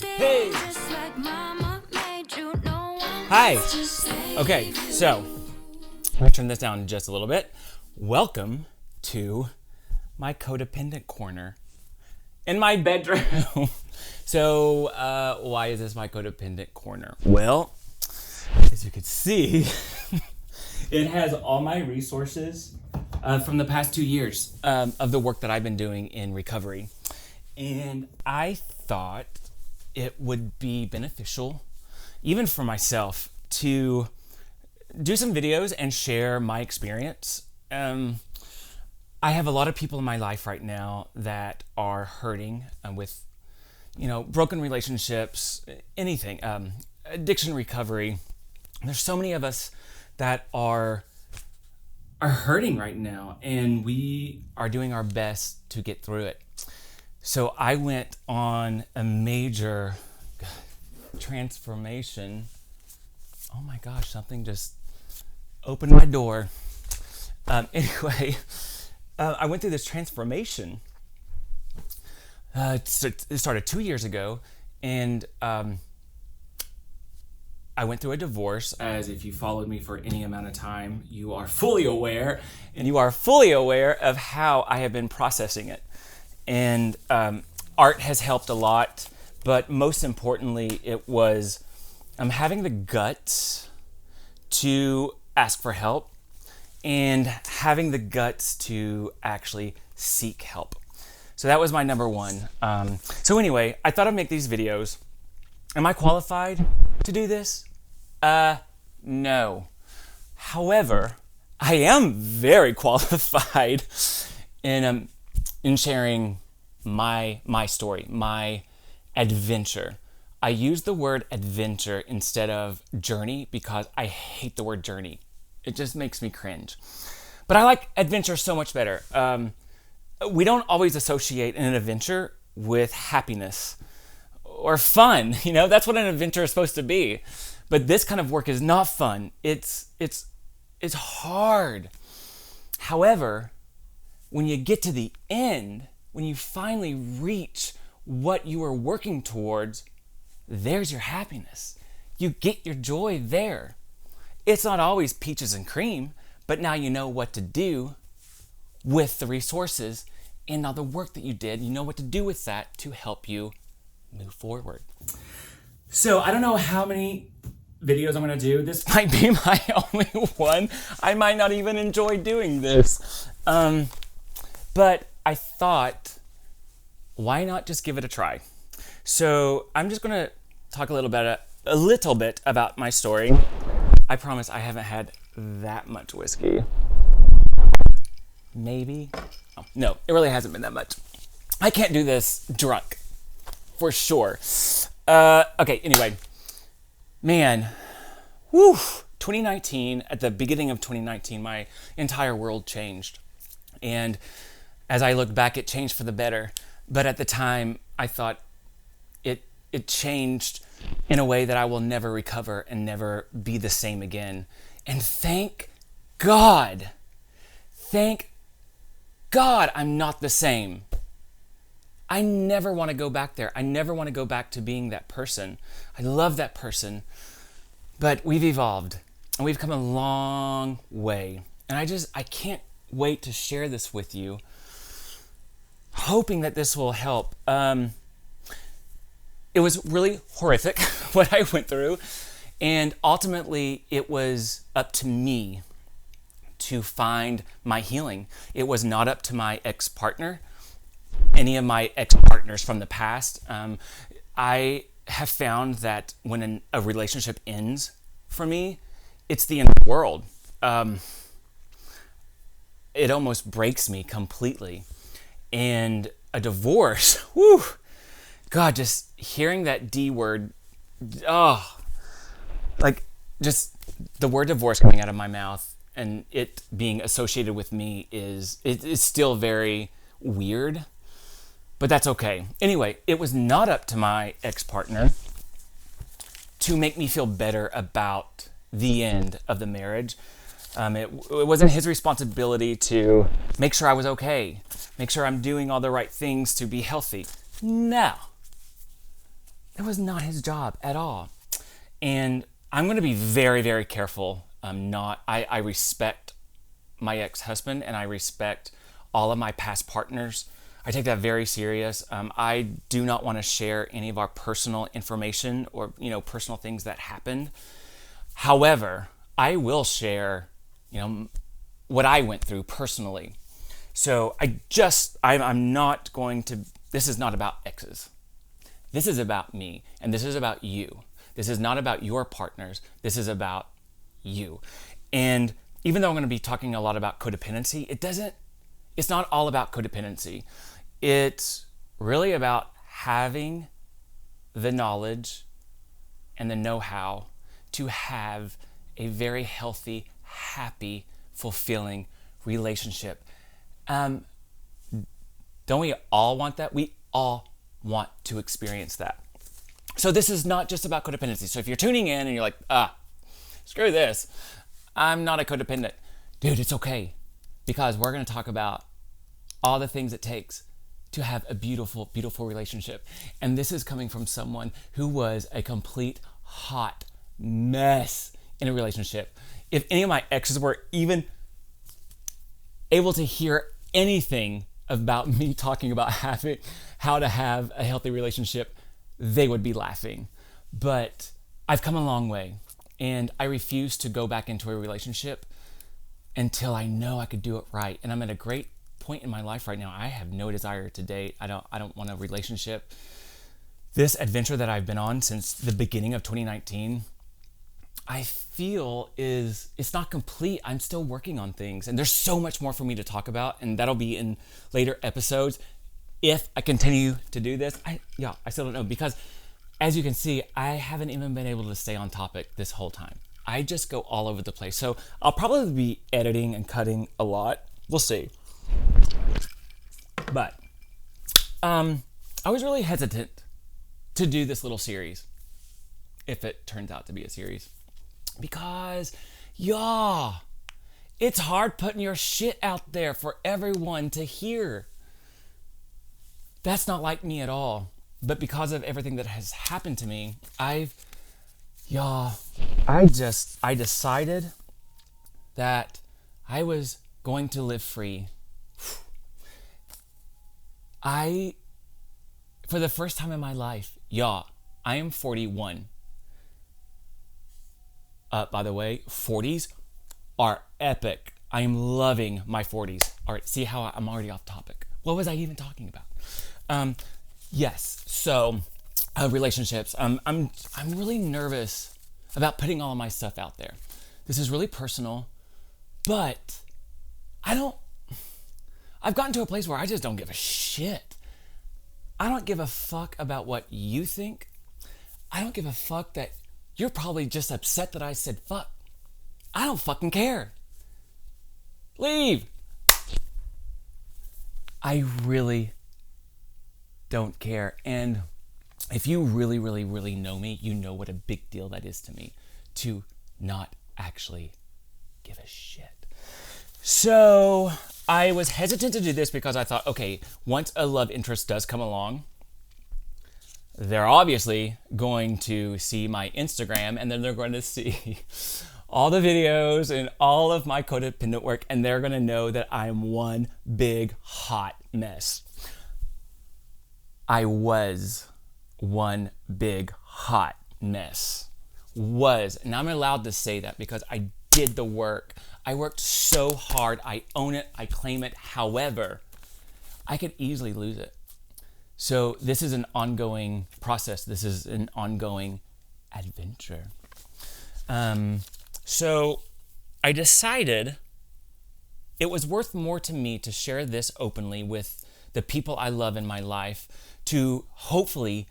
Hey! Hi! Okay, so, I'm going to turn this down just a little bit. Welcome to my codependent corner in my bedroom. So, why is this my codependent corner? Well, as you can see, it has all my resources from the past 2 years of the work that I've been doing in recovery. And I thought it would be beneficial, even for myself, to do some videos and share my experience. I have a lot of people in my life right now that are hurting with, broken relationships, anything, addiction recovery. There's so many of us that are hurting right now, and we are doing our best to get through it. So I went on a major transformation. Oh my gosh, something just opened my door. Anyway, I went through this transformation. It started 2 years ago, and I went through a divorce. As if you followed me for any amount of time, you are fully aware, and you are fully aware of how I have been processing it. And art has helped a lot, but most importantly, it was having the guts to ask for help and having the guts to actually seek help. So that was my number one. So anyway, I thought I'd make these videos. Am I qualified to do this? No. However, I am very qualified in sharing my story, my adventure. I use the word adventure instead of journey because I hate the word journey. It just makes me cringe. But I like adventure so much better. We don't always associate an adventure with happiness or fun. That's what an adventure is supposed to be. But this kind of work is not fun. It's hard. However, when you get to the end, when you finally reach what you are working towards, there's your happiness. You get your joy there. It's not always peaches and cream, but now you know what to do with the resources and now the work that you did, you know what to do with that to help you move forward. So I don't know how many videos I'm going to do. This might be my only one. I might not even enjoy doing this. But I thought, why not just give it a try? So I'm just going to talk a little bit about my story. I promise I haven't had that much whiskey. Maybe? Oh, no, it really hasn't been that much. I can't do this drunk, for sure. Okay, anyway. Man, 2019, at the beginning of 2019, my entire world changed. And as I look back, it changed for the better. But at the time, I thought it changed in a way that I will never recover and never be the same again. And thank God I'm not the same. I never want to go back there. I never want to go back to being that person. I love that person. But we've evolved and we've come a long way. And I can't wait to share this with you, hoping that this will help. It was really horrific what I went through, and ultimately it was up to me to find my healing. It was not up to my ex-partner, any of my ex-partners from the past. I have found that when a relationship ends for me, it's the end of the world. It almost breaks me completely. And a divorce, whew, God, just hearing that D word, just the word divorce coming out of my mouth and it being associated with me is still very weird, but that's okay. Anyway, it was not up to my ex-partner to make me feel better about the end of the marriage. It wasn't his responsibility to make sure I was okay, make sure I'm doing all the right things to be healthy. No. It was not his job at all. And I'm going to be very, very careful. I respect my ex-husband and I respect all of my past partners. I take that very serious. I do not want to share any of our personal information or, personal things that happened. However, I will share, what I went through personally. So I'm not going to, this is not about exes. This is about me, and this is about you. This is not about your partners. This is about you. And even though I'm going to be talking a lot about codependency, it's not all about codependency. It's really about having the knowledge and the know-how to have a very healthy, happy, fulfilling relationship. Don't we all want that? We all want to experience that. So this is not just about codependency. So if you're tuning in and you're like, screw this, I'm not a codependent. Dude, it's okay. Because we're going to talk about all the things it takes to have a beautiful, beautiful relationship. And this is coming from someone who was a complete hot mess in a relationship. If any of my exes were even able to hear anything about me talking about how to have a healthy relationship, they would be laughing. But I've come a long way, and I refuse to go back into a relationship until I know I could do it right. And I'm at a great point in my life right now. I have no desire to date. I don't want a relationship. This adventure that I've been on since the beginning of 2019, I feel it's not complete. I'm still working on things, and there's so much more for me to talk about, and that'll be in later episodes. If I continue to do this, I still don't know, because as you can see, I haven't even been able to stay on topic this whole time. I just go all over the place. So I'll probably be editing and cutting a lot. We'll see. But I was really hesitant to do this little series, if it turns out to be a series, because it's hard putting your shit out there for everyone to hear. That's not like me at all. But because of everything that has happened to me, I decided that I was going to live free. For the first time in my life, I am 41. By the way, 40s are epic. I am loving my 40s. All right, see how I'm already off topic. What was I even talking about? Yes, so relationships. I'm really nervous about putting all of my stuff out there. This is really personal, but I've gotten to a place where I just don't give a shit. I don't give a fuck about what you think. I don't give a fuck that you're probably just upset that I said fuck. I don't fucking care. Leave. I really don't care. And if you really, really, really know me, you know what a big deal that is to me, to not actually give a shit. So I was hesitant to do this because I thought, okay, once a love interest does come along, they're obviously going to see my Instagram, and then they're going to see all the videos and all of my codependent work, and they're going to know that I'm one big hot mess. I was one big hot mess. And I'm allowed to say that because I did the work. I worked so hard. I own it. I claim it. However, I could easily lose it. So this is an ongoing process. This is an ongoing adventure. So I decided it was worth more to me to share this openly with the people I love in my life, to hopefully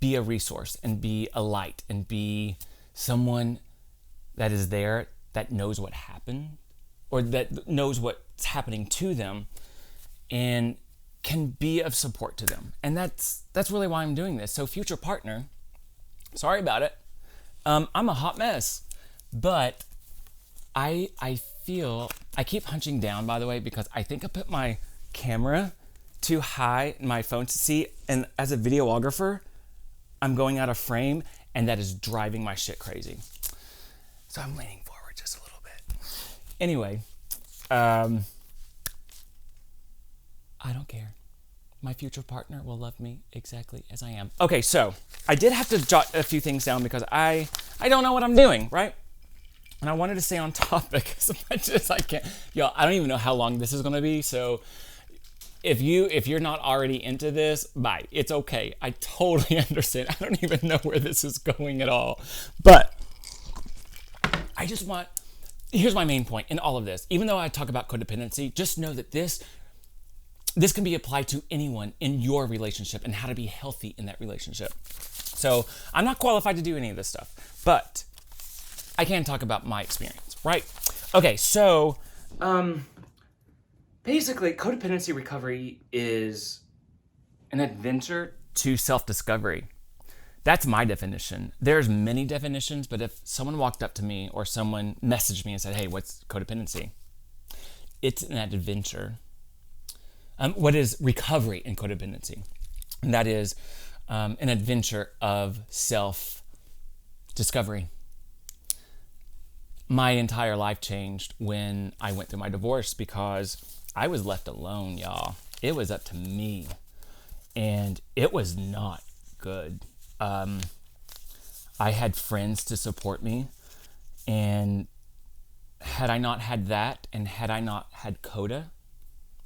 be a resource and be a light and be someone that is there, that knows what happened, or that knows what's happening to them and can be of support to them. And that's really why I'm doing this. So future partner, sorry about it. I'm a hot mess, but I feel, I keep hunching down, by the way, because I think I put my camera too high in my phone to see. And as a videographer, I'm going out of frame, and that is driving my shit crazy. So I'm leaning forward just a little bit. Anyway, I don't care. My future partner will love me exactly as I am. Okay, so I did have to jot a few things down because I don't know what I'm doing, right? And I wanted to stay on topic as much as I can. Y'all, I don't even know how long this is going to be, so if you're not already into this, bye. It's okay. I totally understand. I don't even know where this is going at all. But here's my main point in all of this. Even though I talk about codependency, just know that this can be applied to anyone in your relationship and how to be healthy in that relationship. So I'm not qualified to do any of this stuff, but I can talk about my experience, right? Okay, so basically, codependency recovery is an adventure to self-discovery. That's my definition. There's many definitions, but if someone walked up to me or someone messaged me and said, hey, what's codependency? It's an adventure. What is recovery in codependency? And that is an adventure of self-discovery. My entire life changed when I went through my divorce because I was left alone, y'all. It was up to me. And it was not good. I had friends to support me. And had I not had that, and had I not had Coda,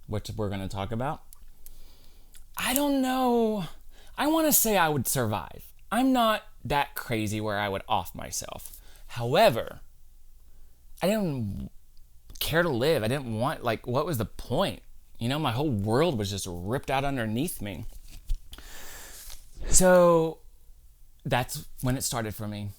which we're going to talk about, I don't know. I want to say I would survive. I'm not that crazy where I would off myself. However, I didn't care to live. I didn't want, what was the point? You know, my whole world was just ripped out underneath me. So that's when it started for me.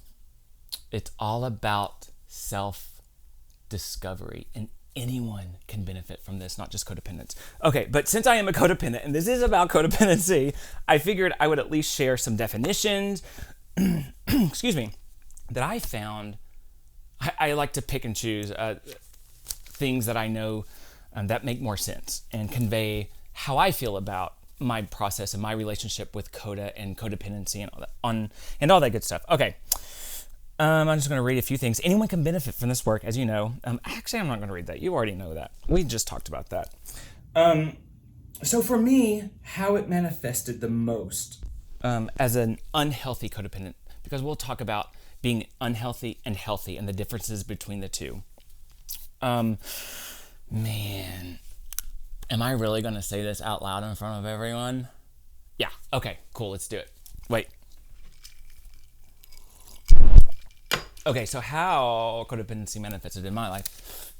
It's all about self-discovery, and anyone can benefit from this, not just codependents. Okay, but since I am a codependent, and this is about codependency, I figured I would at least share some definitions, excuse me, that I found. I like to pick and choose things that I know that make more sense and convey how I feel about my process and my relationship with Coda and codependency and all that good stuff. Okay. I'm just going to read a few things. Anyone can benefit from this work, as you know. Actually, I'm not going to read that. You already know that. We just talked about that. So for me, how it manifested the most as an unhealthy codependent, because we'll talk about being unhealthy and healthy and the differences between the two. Man, am I really going to say this out loud in front of everyone? Yeah. Okay, cool. Let's do it. Wait. Okay, so how codependency manifested in my life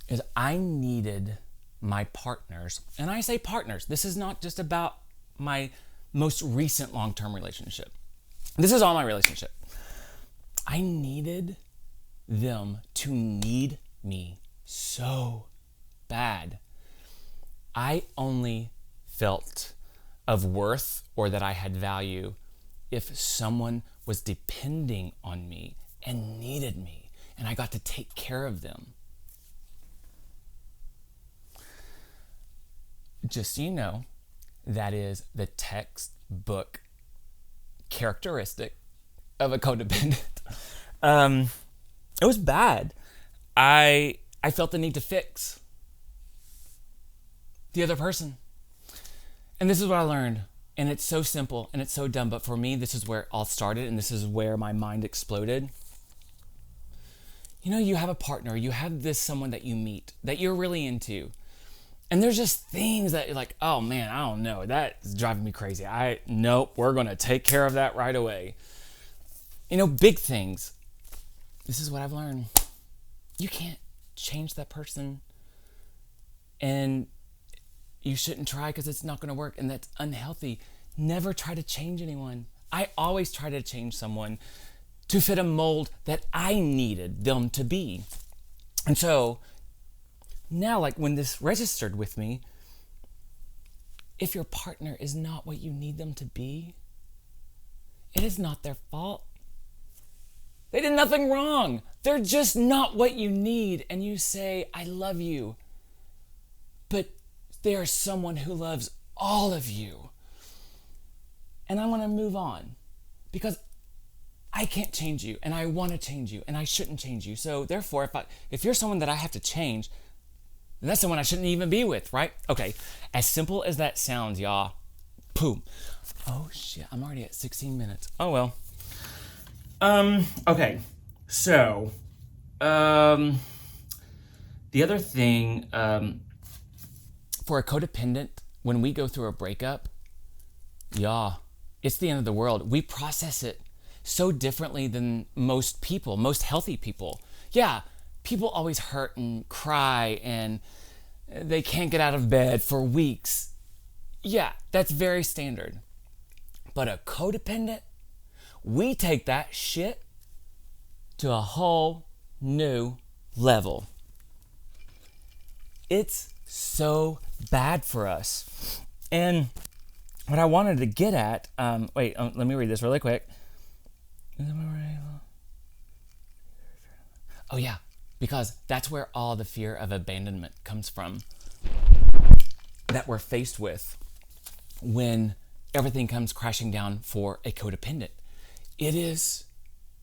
is I needed my partners, and I say partners, this is not just about my most recent long-term relationship. This is all my relationship. I needed them to need me so bad. I only felt of worth or that I had value if someone was depending on me and needed me, and I got to take care of them. Just so you know, that is the textbook characteristic of a codependent. It was bad. I felt the need to fix the other person. And this is what I learned. And it's so simple and it's so dumb, but for me, this is where it all started, and this is where my mind exploded. You know, you have a partner, you have this someone that you meet, that you're really into. And there's just things that you're like, oh man, I don't know, that's driving me crazy. Nope, we're gonna take care of that right away. You know, big things. This is what I've learned. You can't change that person, and you shouldn't try because it's not gonna work, and that's unhealthy. Never try to change anyone. I always try to change someone to fit a mold that I needed them to be. And so now, like when this registered with me, if your partner is not what you need them to be, it is not their fault. They did nothing wrong. They're just not what you need. And you say, I love you. But they are someone who loves all of you. And I want to move on. because I can't change you, and I want to change you, and I shouldn't change you. So therefore, if you're someone that I have to change, then that's someone I shouldn't even be with, right? Okay, as simple as that sounds, y'all. Boom. Oh shit, I'm already at 16 minutes. Oh well. Okay. So, the other thing, for a codependent, when we go through a breakup, yeah, it's the end of the world. We process it so differently than most people, most healthy people. Yeah, people always hurt and cry and they can't get out of bed for weeks. Yeah, that's very standard. But a codependent, we take that shit to a whole new level. It's so bad for us. And what I wanted to get at, let me read this really quick. Oh yeah, because that's where all the fear of abandonment comes from, that we're faced with when everything comes crashing down for a codependent. It is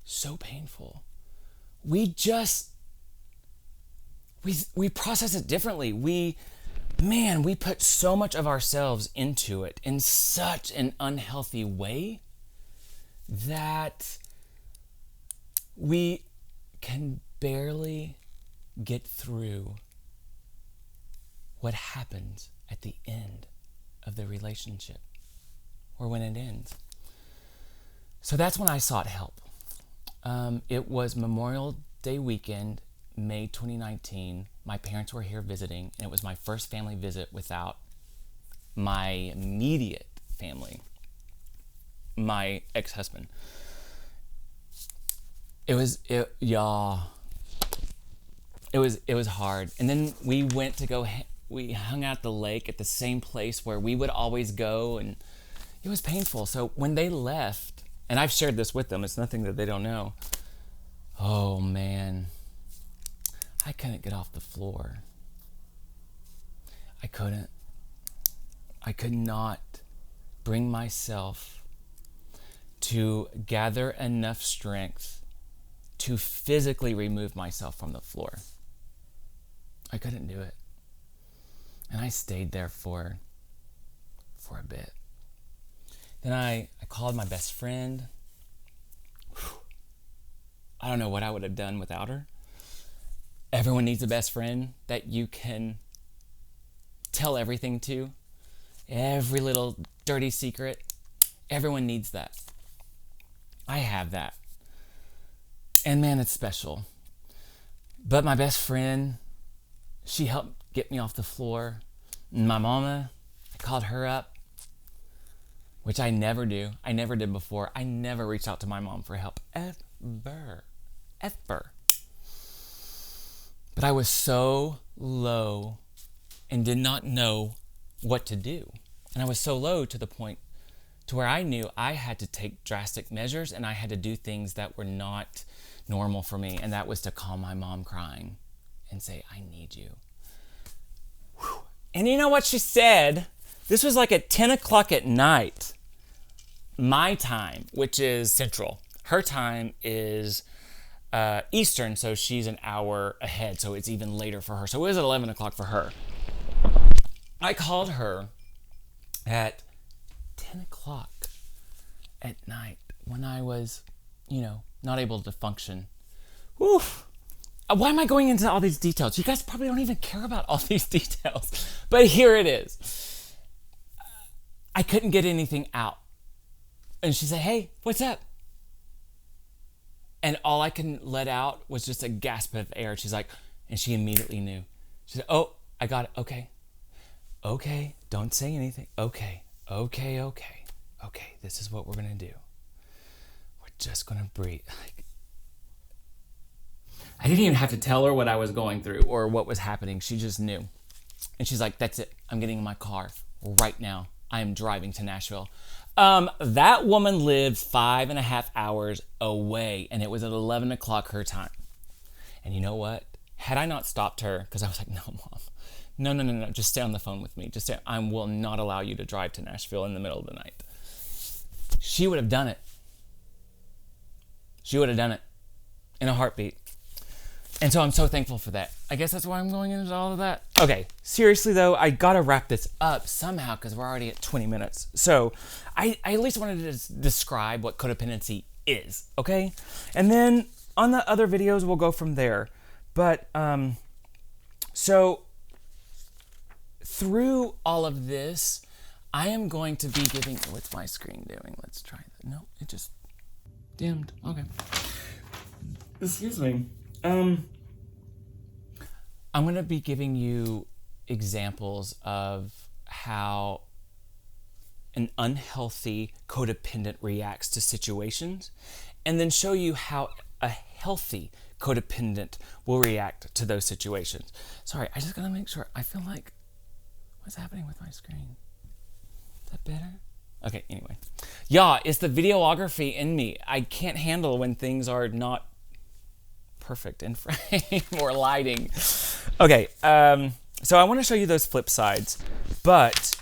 so painful. We process it differently. We put so much of ourselves into it in such an unhealthy way that we can barely get through what happens at the end of the relationship or when it ends. So that's when I sought help. It was Memorial Day weekend, May 2019. My parents were here visiting, and it was my first family visit without my immediate family, my ex-husband. It was hard. And then we hung out at the lake at the same place where we would always go, and it was painful. So when they left, and I've shared this with them, it's nothing that they don't know. Oh man, I couldn't get off the floor. I couldn't. I could not bring myself to gather enough strength to physically remove myself from the floor. I couldn't do it. And I stayed there for a bit. Then I called my best friend. I don't know what I would have done without her. Everyone needs a best friend that you can tell everything to. Every little dirty secret. Everyone needs that. I have that. And man, it's special. But my best friend, she helped get me off the floor. And my mama, I called her up, which I never do. I never did before. I never reached out to my mom for help. Ever. But I was so low and did not know what to do. And I was so low to the point to where I knew I had to take drastic measures and I had to do things that were not normal for me. And that was to calm my mom crying and say, I need you. Whew. And you know what she said? This was like at 10 o'clock at night. My time, which is Central. Her time is Eastern, so she's an hour ahead, so it's even later for her. So it was at 11 o'clock for her. I called her at 10 o'clock at night when I was, not able to function. Whew. Why am I going into all these details? You guys probably don't even care about all these details, but here it is. I couldn't get anything out. And she said, hey, what's up? And all I can let out was just a gasp of air. She's like, and she immediately knew. She said, oh, I got it. Okay. Okay, don't say anything. Okay, this is what we're going to do. We're just going to breathe. I didn't even have to tell her what I was going through or what was happening. She just knew. And she's like, that's it. I'm getting in my car right now. I am driving to Nashville. That woman lived 5.5 hours away, and it was at 11 o'clock her time. And you know what? Had I not stopped her, because I was like, no, Mom. No, just stay on the phone with me. I will not allow you to drive to Nashville in the middle of the night. She would have done it. She would have done it in a heartbeat. And so I'm so thankful for that. I guess that's why I'm going into all of that. Okay, seriously though, I gotta wrap this up somehow because we're already at 20 minutes. So I at least wanted to describe what codependency is, okay? And then on the other videos, we'll go from there. But, so through all of this, I am going to be giving, what's my screen doing? Let's try that. No, it just dimmed. Okay. Excuse me. I'm going to be giving you examples of how an unhealthy codependent reacts to situations, and then show you how a healthy codependent will react to those situations. Sorry, I just got to make sure. I feel like, what's happening with my screen? Is that better? Okay, anyway. Yeah, it's the videography in me. I can't handle when things are not perfect in frame or lighting. Okay, so I want to show you those flip sides, but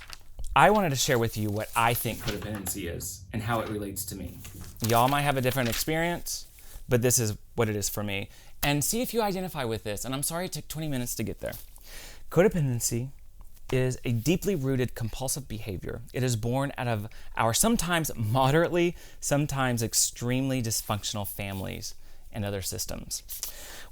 I wanted to share with you what I think codependency is and how it relates to me. Y'all might have a different experience, but this is what it is for me. And see if you identify with this. And I'm sorry it took 20 minutes to get there. Codependency is a deeply rooted compulsive behavior. It is born out of our sometimes moderately, sometimes extremely dysfunctional families and other systems.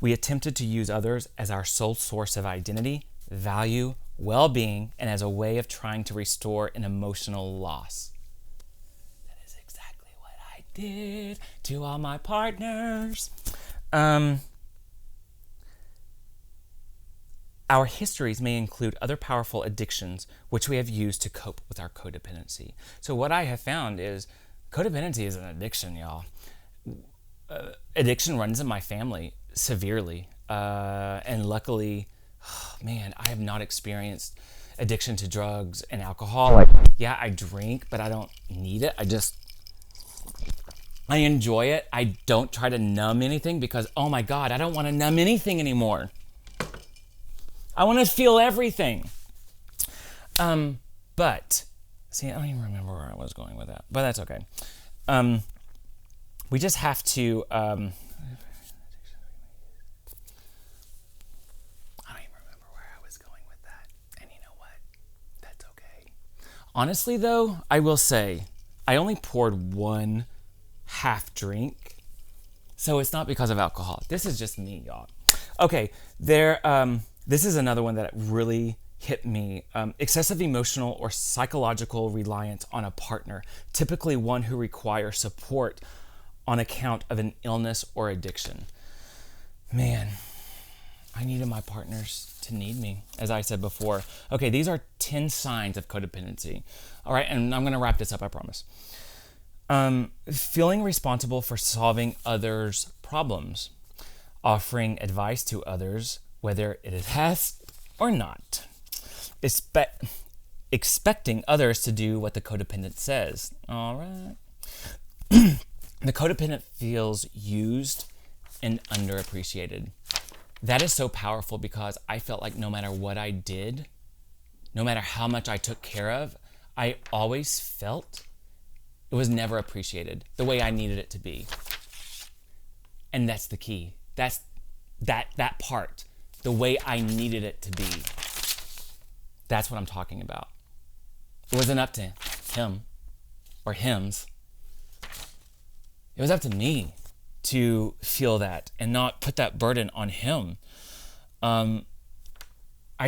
We attempted to use others as our sole source of identity, value, well-being, and as a way of trying to restore an emotional loss. That is exactly what I did to all my partners. Our histories may include other powerful addictions which we have used to cope with our codependency. So what I have found is codependency is an addiction, y'all. Addiction runs in my family severely. And luckily, man, I have not experienced addiction to drugs and alcohol. Like, yeah, I drink, but I don't need it. I enjoy it. I don't try to numb anything because, oh my God, I don't want to numb anything anymore. I want to feel everything. But, see, I don't even remember where I was going with that, but that's okay. We just have to, I don't even remember where I was going with that. And you know what? That's okay. Honestly, though, I will say, I only poured one half drink, so it's not because of alcohol. This is just me, y'all. Okay, this is another one that really hit me. Excessive emotional or psychological reliance on a partner, typically one who requires support on account of an illness or addiction. Man, I needed my partners to need me, as I said before. Okay, these are 10 signs of codependency. All right, and I'm going to wrap this up, I promise. Feeling responsible for solving others' problems, offering advice to others, whether it is asked or not. Expecting others to do what the codependent says. All right. The codependent feels used and underappreciated. That is so powerful because I felt like no matter what I did, no matter how much I took care of, I always felt it was never appreciated the way I needed it to be. And that's the key. That's that part, the way I needed it to be. That's what I'm talking about. It wasn't up to him or hims. It was up to me to feel that and not put that burden on him. I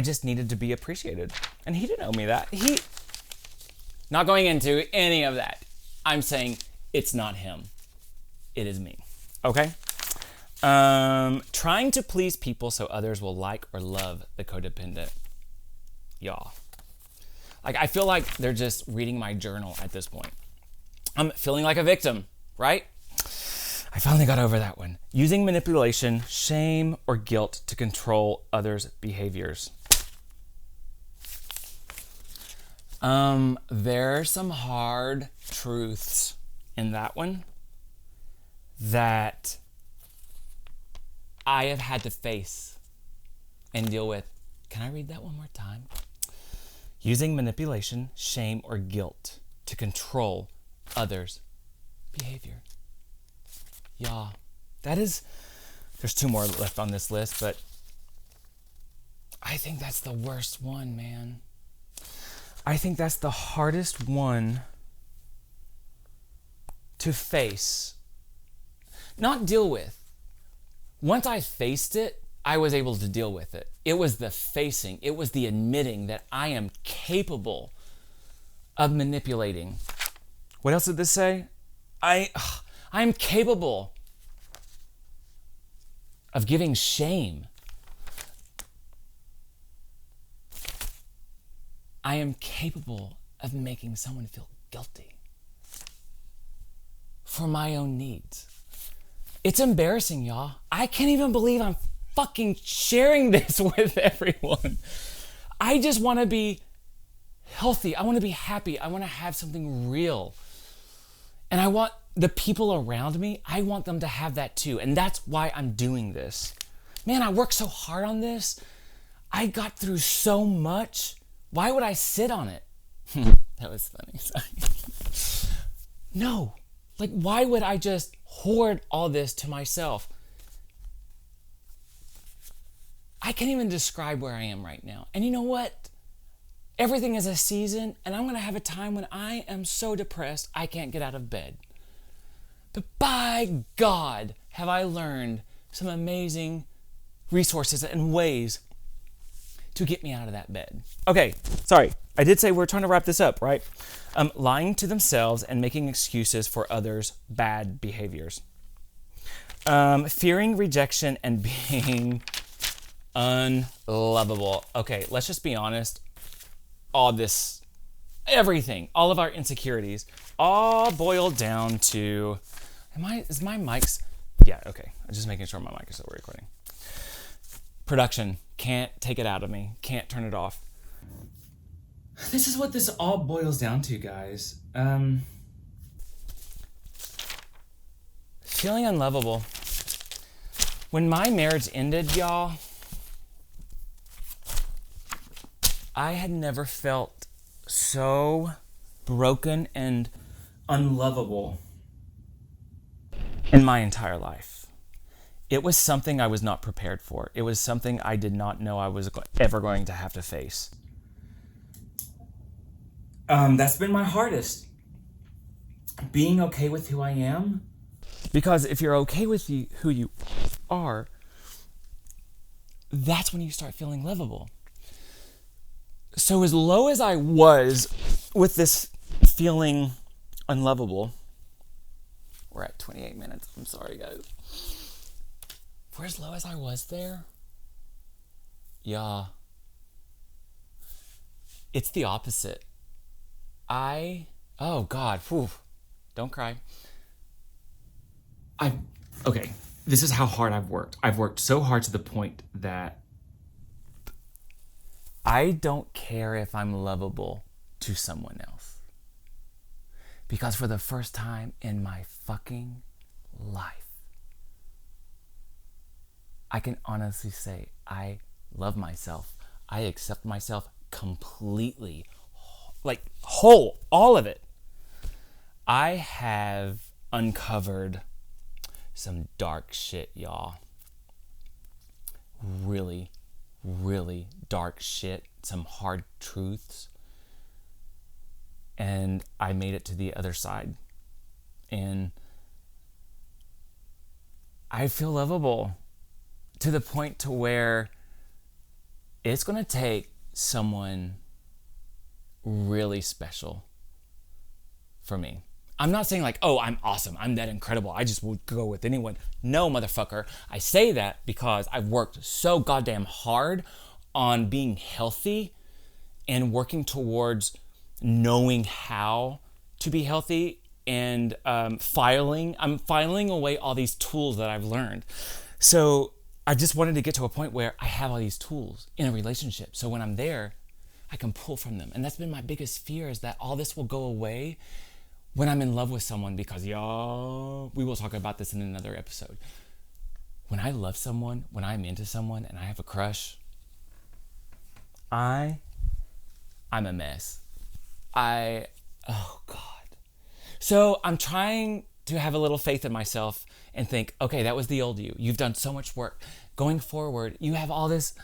just needed to be appreciated. And he didn't owe me that. Not going into any of that. I'm saying it's not him. It is me. Okay? Trying to please people so others will like or love the codependent. Y'all. Like, I feel like they're just reading my journal at this point. I'm feeling like a victim, right? I finally got over that one. Using manipulation, shame, or guilt to control others' behaviors. There are some hard truths in that one that I have had to face and deal with. Can I read that one more time? Using manipulation, shame, or guilt to control others' behavior. Yeah, there's 2 more left on this list, but I think that's the worst one, man. I think that's the hardest one to face, not deal with. Once I faced it, I was able to deal with it. It was the facing, it was the admitting that I am capable of manipulating. What else did this say? I'm capable of giving shame. I am capable of making someone feel guilty for my own needs. It's embarrassing, y'all. I can't even believe I'm fucking sharing this with everyone. I just want to be healthy. I want to be happy. I want to have something real. And I want the people around me, I want them to have that too. And that's why I'm doing this. Man, I worked so hard on this. I got through so much. Why would I sit on it? That was funny. Sorry. No. Like, why would I just hoard all this to myself? I can't even describe where I am right now. And you know what? Everything is a season, and I'm going to have a time when I am so depressed I can't get out of bed. But by God, have I learned some amazing resources and ways to get me out of that bed. Okay, sorry. I did say we're trying to wrap this up, right? Lying to themselves and making excuses for others' bad behaviors. Fearing rejection and being unlovable. Okay, let's just be honest. All this, everything, all of our insecurities, all boiled down to, is my mic's, yeah, okay. I'm just making sure my mic is still recording. Production, can't take it out of me, can't turn it off. This is what this all boils down to, guys. Feeling unlovable. When my marriage ended, y'all, I had never felt so broken and unlovable in my entire life. It was something I was not prepared for. It was something I did not know I was ever going to have to face. That's been my hardest. Being okay with who I am. Because if you're okay with who you are, that's when you start feeling lovable. So as low as I was with this feeling unlovable, we're at 28 minutes. I'm sorry, guys. For as low as I was there, yeah, it's the opposite. Oh God, whew, don't cry. Okay, this is how hard I've worked. I've worked so hard to the point that I don't care if I'm lovable to someone else. Because for the first time in my fucking life, I can honestly say I love myself. I accept myself completely. Like, whole, all of it. I have uncovered some dark shit, y'all. Really, really dark shit. Some hard truths. And I made it to the other side. And I feel lovable to the point to where it's going to take someone really special for me. I'm not saying like, oh, I'm awesome, I'm that incredible, I just would go with anyone. No, motherfucker. I say that because I've worked so goddamn hard on being healthy and working towards knowing how to be healthy and I'm filing away all these tools that I've learned. So I just wanted to get to a point where I have all these tools in a relationship. So when I'm there, I can pull from them. And that's been my biggest fear, is that all this will go away when I'm in love with someone, because y'all, we will talk about this in another episode. When I love someone, when I'm into someone and I have a crush, I'm a mess. Oh God. So I'm trying to have a little faith in myself and think, okay, that was the old you. You've done so much work. Going forward, you have all these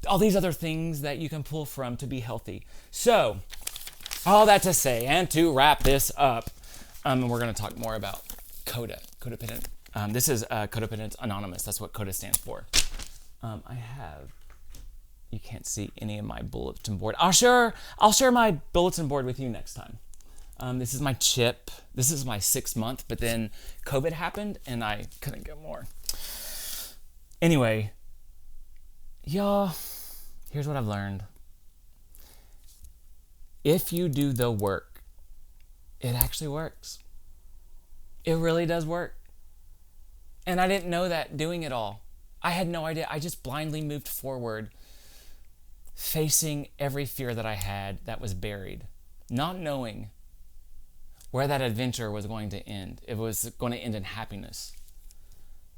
other things that you can pull from to be healthy. So, all that to say, and to wrap this up, and we're going to talk more about codependent. This is Codependent Anonymous. That's what CODA stands for. You can't see any of my bulletin board. I'll share my bulletin board with you next time. This is my chip. This is my 6th month, but then COVID happened and I couldn't get more. Anyway, y'all, here's what I've learned. If you do the work, it actually works. It really does work. And I didn't know that doing it all. I had no idea. I just blindly moved forward, facing every fear that I had that was buried, not knowing where that adventure was going to end. It was going to end in happiness.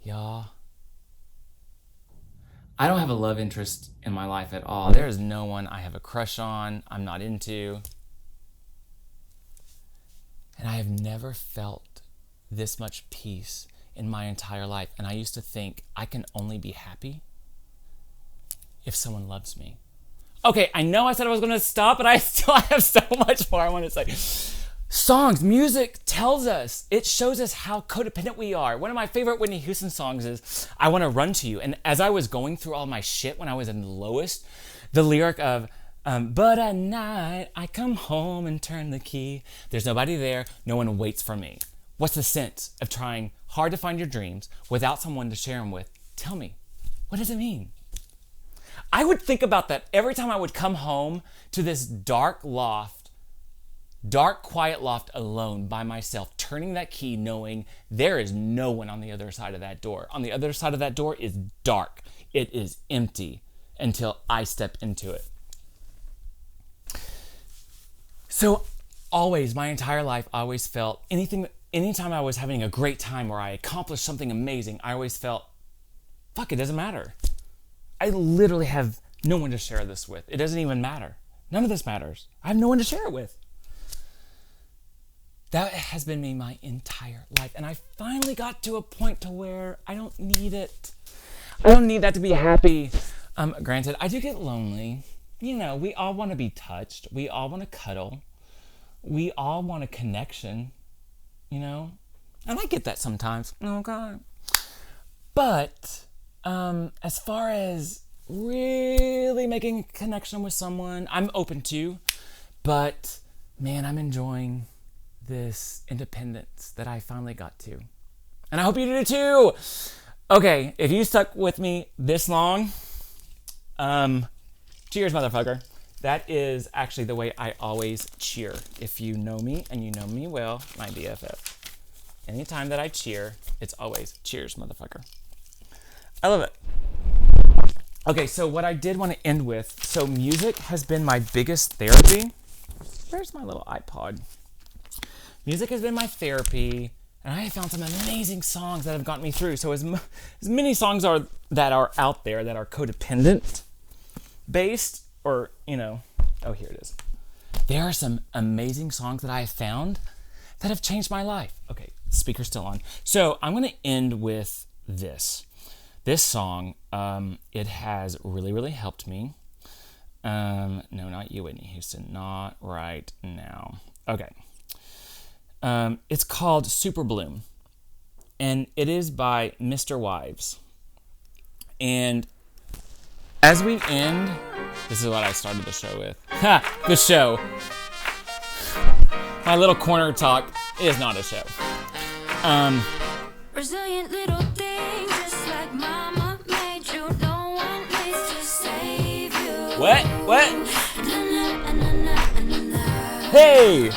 Y'all, I don't have a love interest in my life at all. There is no one I have a crush on, I'm not into. And I have never felt this much peace in my entire life. And I used to think I can only be happy if someone loves me. Okay, I know I said I was going to stop, but I still have so much more I want to say. Songs, music tells us, it shows us how codependent we are. One of my favorite Whitney Houston songs is I Want to Run to You. And as I was going through all my shit when I was in the lowest, the lyric of, but at night I come home and turn the key. There's nobody there, no one waits for me. What's the sense of trying hard to find your dreams without someone to share them with? Tell me, what does it mean? I would think about that every time I would come home to this dark, quiet loft alone by myself, turning that key, knowing there is no one on the other side of that door. On the other side of that door is dark. It is empty until I step into it. So always, my entire life, I always felt anytime I was having a great time or I accomplished something amazing, I always felt, fuck, it doesn't matter. I literally have no one to share this with. It doesn't even matter. None of this matters. I have no one to share it with. That has been me my entire life. And I finally got to a point to where I don't need it. I don't need that to be happy. Granted, I do get lonely. You know, we all want to be touched. We all want to cuddle. We all want a connection, you know? And I get that sometimes. Oh, God. But as far as really making a connection with someone, I'm open to. But, man, I'm enjoying this independence that I finally got to. And I hope you do too. Okay, if you stuck with me this long, cheers, motherfucker. That is actually the way I always cheer. If you know me, and you know me well, my BFF. Anytime that I cheer, it's always cheers, motherfucker. I love it. Okay, so what I did want to end with, so music has been my biggest therapy. Where's my little iPod? Music has been my therapy, and I have found some amazing songs that have gotten me through. So as many songs that are out there that are codependent based, or, you know, oh, here it is. There are some amazing songs that I have found that have changed my life. Okay, speaker's still on. So I'm going to end with this. This song, it has really, really helped me. No, not you, Whitney Houston. Not right now. Okay. It's called Super Bloom, and it is by Mr. Wives. And as we end, this is what I started the show with. The show. My little corner talk is not a show. Resilient little thing, just like mama made you. No one needs to save you. What? Hey!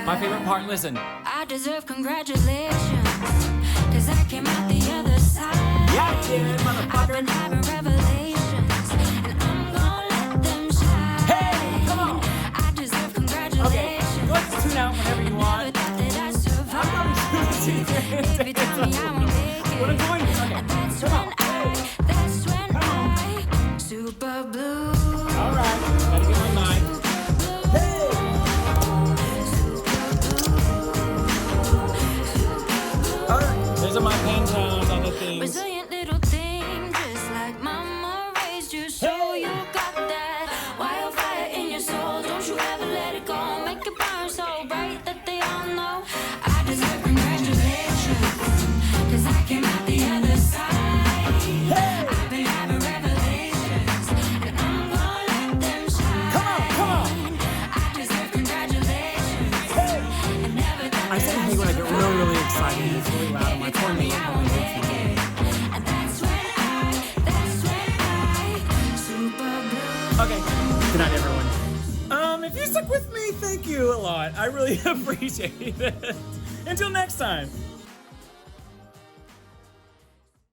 My favorite part, listen. I deserve congratulations, cause I came out the other side. Yeah, I did, motherfucker. I've been having revelations, and I'm gonna let them shine. Hey, come on. I deserve congratulations. Okay, go ahead and tune out whenever you want. Never thought that I survived. I'm not tuning in. Baby, tell me I won't make it. What am I going to? Okay, And that's come on. when when I get really, really excited and it's really loud on my phone. And that's when I super blue. Okay. Good night, everyone. If you stuck with me, thank you a lot. I really appreciate it. Until next time.